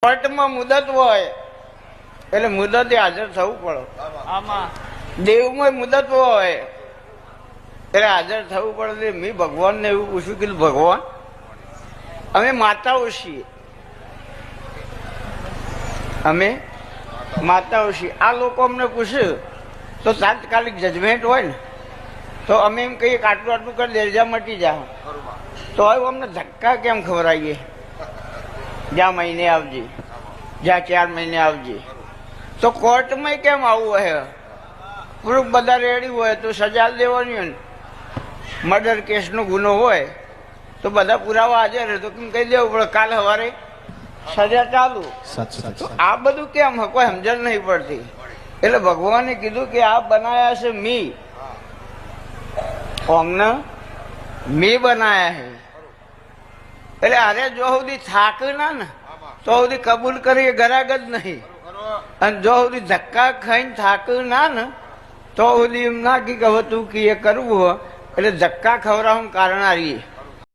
કોર્ટમાં મુદત હોય એટલે મુદતે હાજર થવું પડે. દેવમાં મુદત હોય એટલે હાજર થવું પડે. મેં ભગવાનને એવું પૂછ્યું કે ભગવાન, અમે માતાઓ છીએ, અમે માતાઓ છીએ, આ લોકો અમને પૂછ્યું તો તાત્કાલિક જજમેન્ટ હોય ને તો અમે એમ કહીએ કે આટલું આટલું કરી દેજા મટી જાઓ, તો હવે અમને ધક્કા કેમ ખવડાવીએ? જ્યાં મહિને આવજે, જ્યાં 4 મહિને આવજે. તો કોર્ટમાં કેમ આવું હોય? પ્રૂફ બધા રેડી હોય તો સજા દેવાની હોય ને. મર્ડર કેસનો ગુનો હોય તો બધા પુરાવા હાજર હોય તો કેમ કહી દેવું પડે કાલ સવારે સજા ચાલુ. તો આ બધું કેમ કોઈ સમજણ નહીં પડતી. એટલે ભગવાને કીધું કે આ બનાયા છે મી, અમને મી બનાયા છે. એટલે અરે જો સુધી થાક ના ને તો સુધી કબૂલ કરી ગરાગ જ નહીં. અને જો સુધી ધક્કા ખાઈને થાક ના ને તો સુધી એમ ના કે હવે તું કે કરવું હોય એટલે ધક્કા ખવડાવવાનું કારણ આ રહીએ.